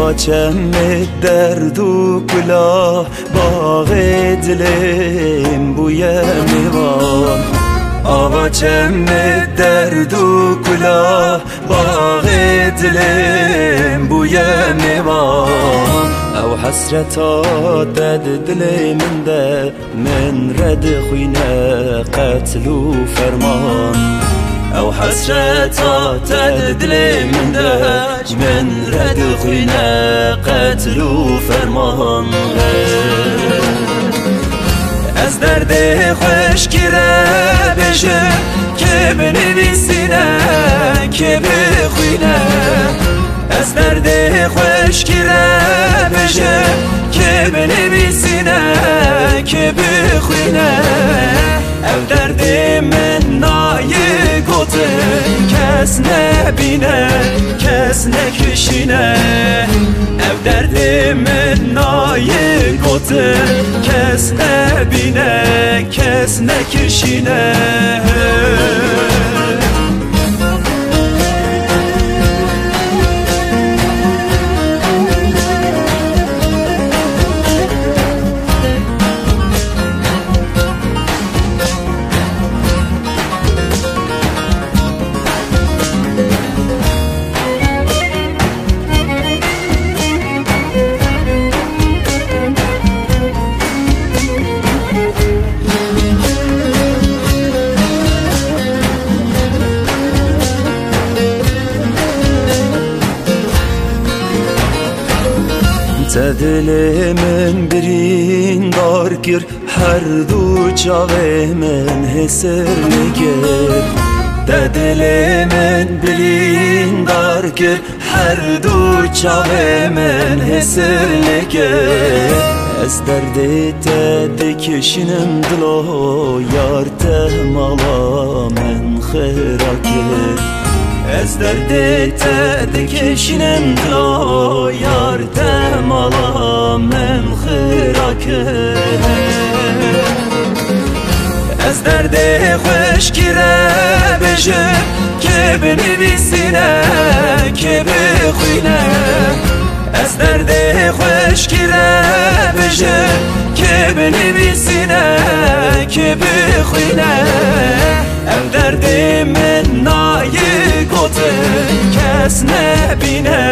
آوا چم درد و کلاه باغ دلم بوی میوان آوا چم درد و کلاه باغ دلم بوی میوان او حسرتا دد دل من ده من رد خوینه قتل و فرمان او حسرتا دد دل من ده من رد خوینه قتل و فرمان از درد خوش گیره بشه که بنویسینه که بخوینه از درد خوش گیره بشه که بنویسینه که بخوینه او درد من نایه گوته کس نبینه کس نکشینه او درد من نایه گوته کس نبینه کس نکشینه دل من برین دار کر هر دو چاوه من حسر نگر دل من برین دار کر هر دو چاوه من حسر نگر از درد تد کشنم دلو یار ته مالا من خیراکر از درد تد کشنم دلو یار ته مالا من خیراکر از درد خوش گیره بشه که بنویسینه که بخوینه از درد خوش گیره بشه که بنویسینه که بخوینه او درد من نایه گوته کس نبینه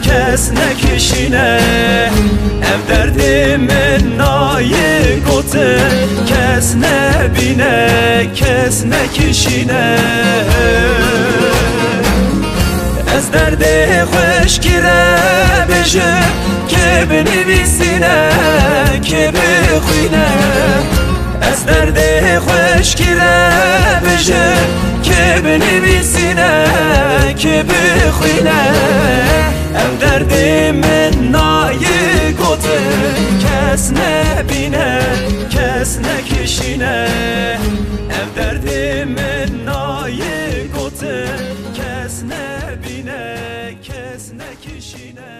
کس نکشینه او درد من نایه گوته کس نبینه کس نکشینه از درد خوش گیره بشه که بنویسینه که بخوینه از درد خوش گیره بشه که بنویسینه که بخوینه او درد من نایه گوته کس نبینه کس نکشینه او درد من نایه گوته کس نبینه کس نکشینه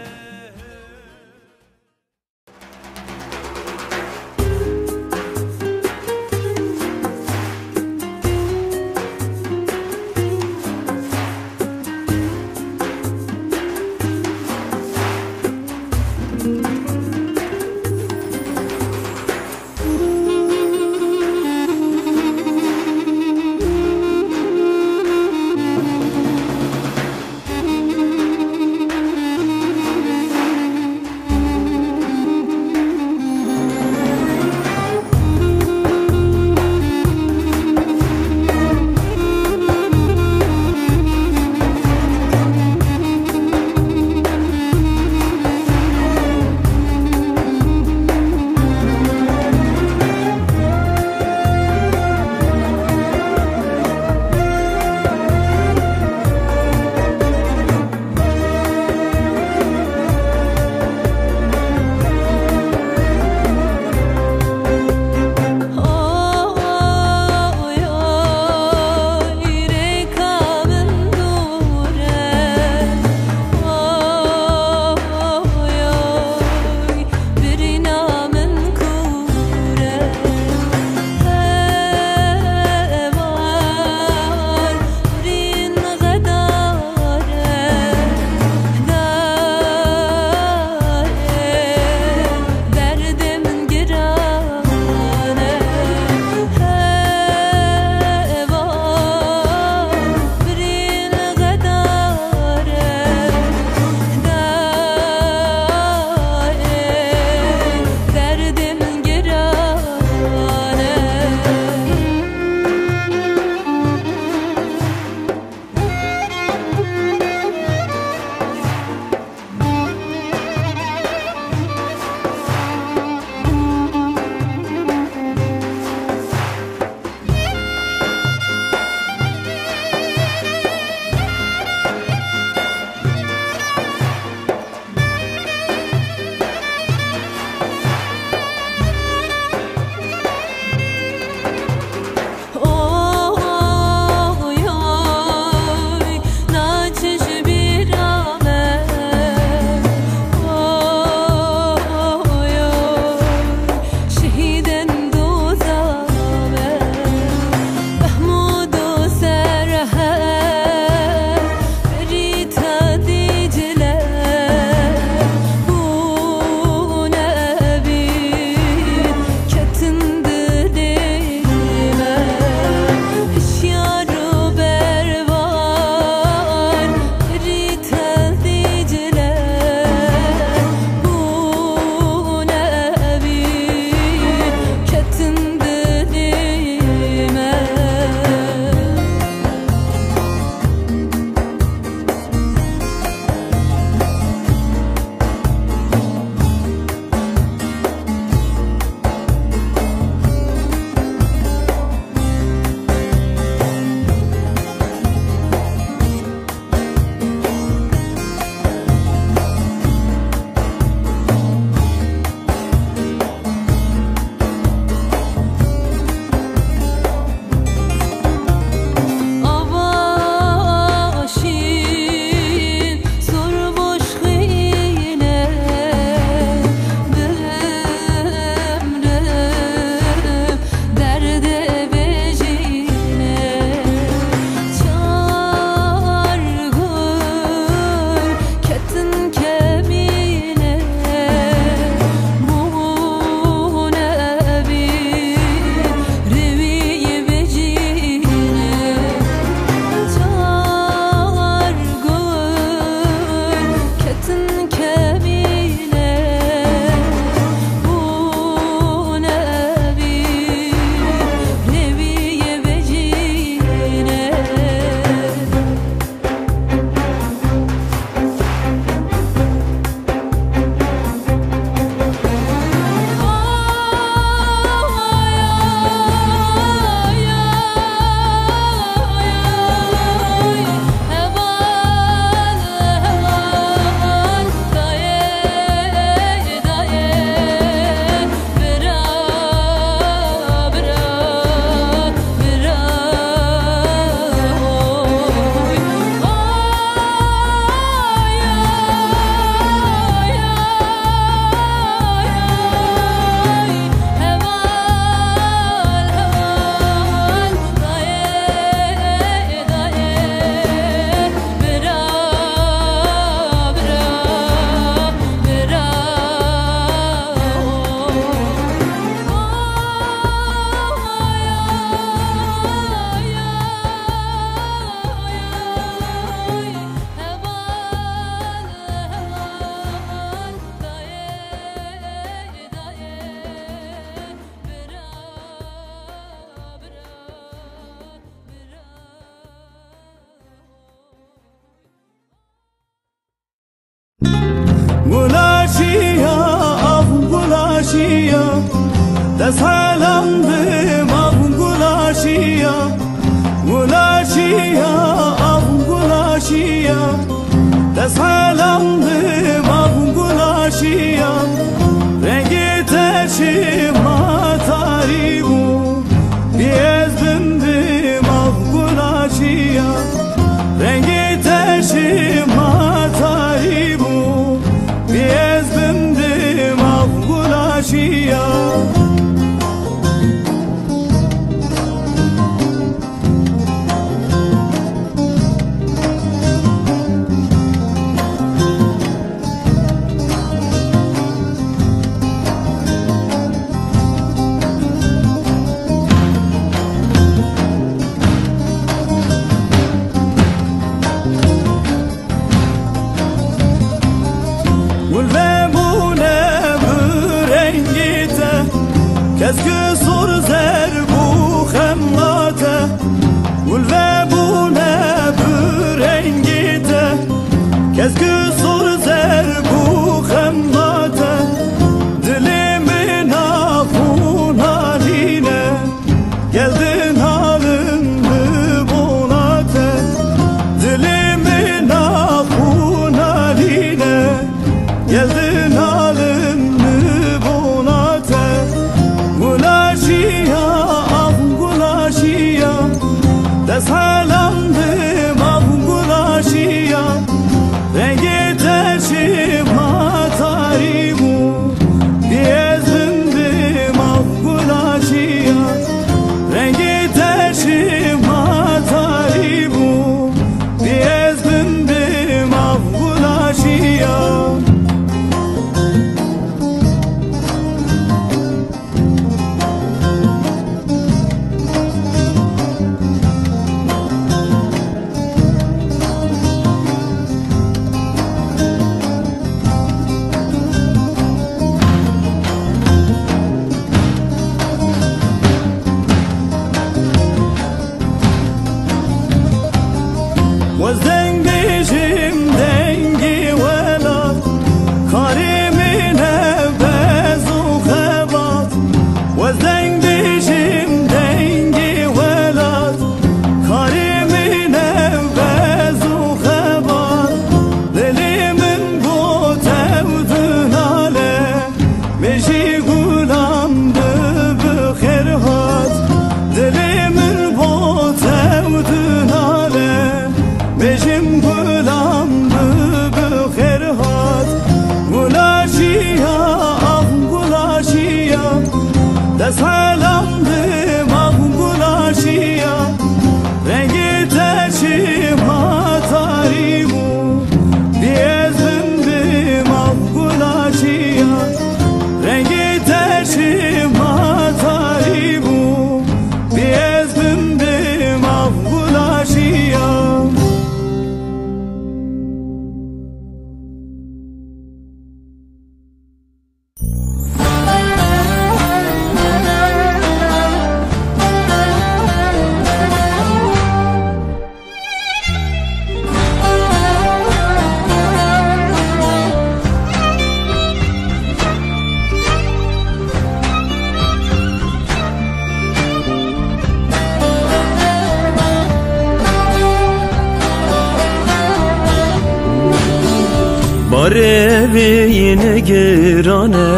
باره وین گرانه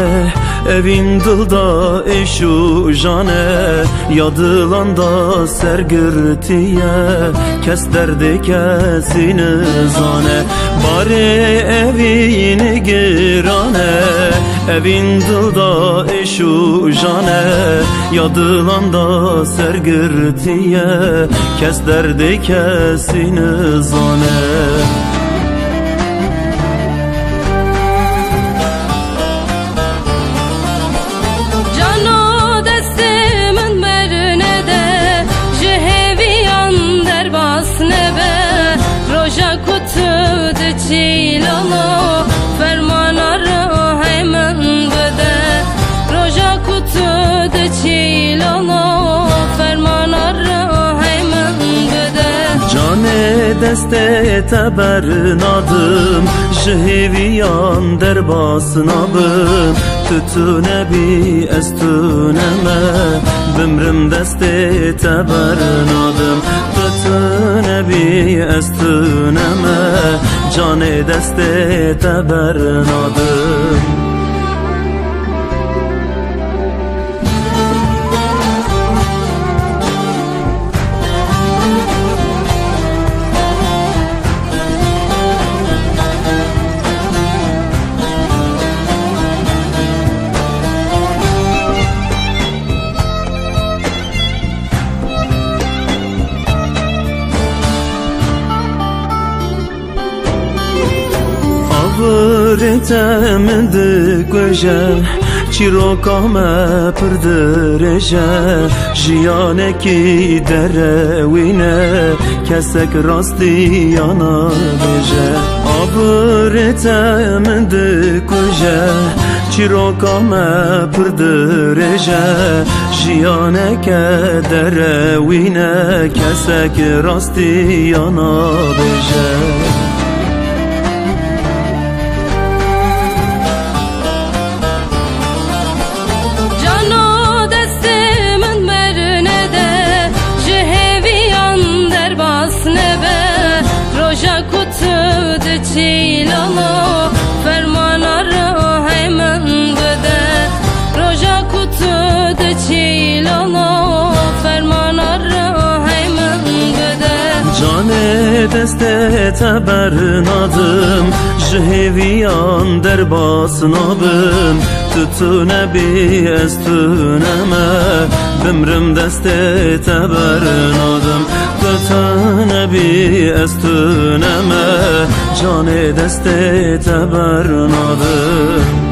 evin dılda eşu jane ya dılanda sergirtiye kes derdi kesini zane bari evin girane evin dılda eşu jane ya dılanda sergirtiye kes derdi kesini zane Çilalo fermanları hemen bede Roja kutuda çilalo fermanları hemen bede Cane deste tebernadım Jiheviyan derbasnabım Tütüne bi estüneme Bimrim deste tebernadım Tütüne bi estüneme Cane deste tebernadım Vırtemdi göje Çirokame pırdıreje Jiyaneki derevine Kesek rasti yana beje Vırtemdi göje Çirokame pırdıreje Jiyaneke derevine Kesek rasti yana beje Çilalo fermanları hemen bede Roja kutuda çilalo fermanları hemen bede Cane deste tebernadım Jiheviyan derbasnabım Tütüne bi estüneme Bimrim deste tebernadım Tütüne bi estüneme Cane deste tebernadım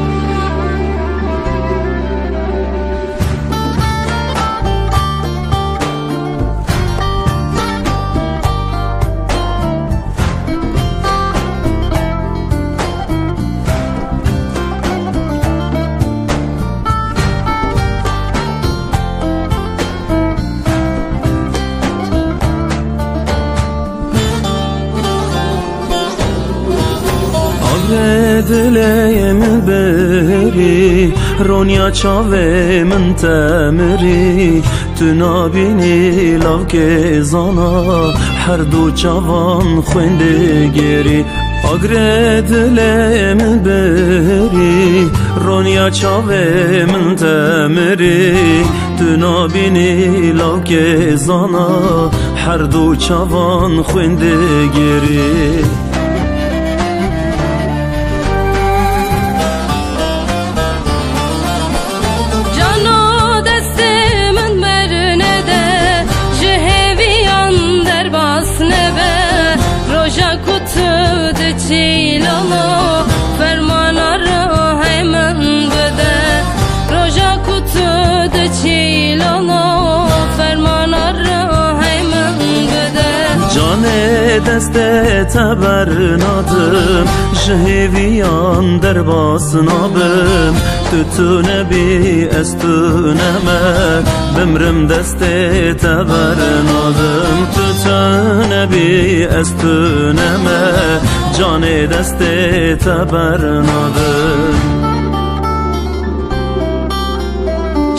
Dileğimin beri Ronya çavemin temiri Tünabini lav gezana Her du çavan xwende geri Agre dileğimin beri Ronya çavemin temiri Tünabini lav gezana Her du çavan xwende geri Çilalo fermanları hemen bede Roja kutuda çilalo fermanları hemen bede Cane deste tebernadım Jiheviyan derbasnabım Tütüne bi estüneme Bimrim deste tebernadım Tütüne bi estüneme Cane deste tebernadım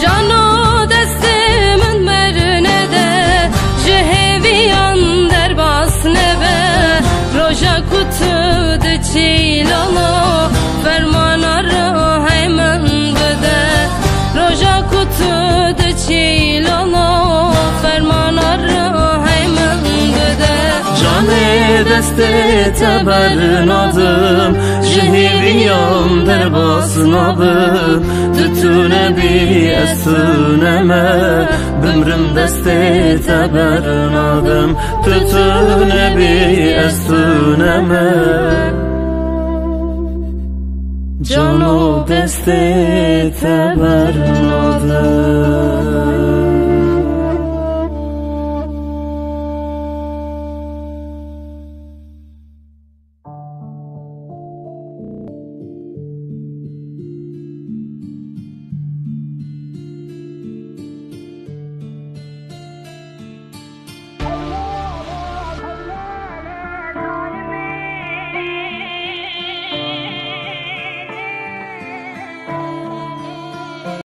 Cano destemin merne de Jiheviyan derbasne be Roja kutuda çilalo ceylanı fermanları hemen bede Canı deste teberin adım Jihiviyam derbasın abim Tütüne bir esüneme Bümrüm deste teberin adım Tütüne bir esüneme Cano deste teberin adım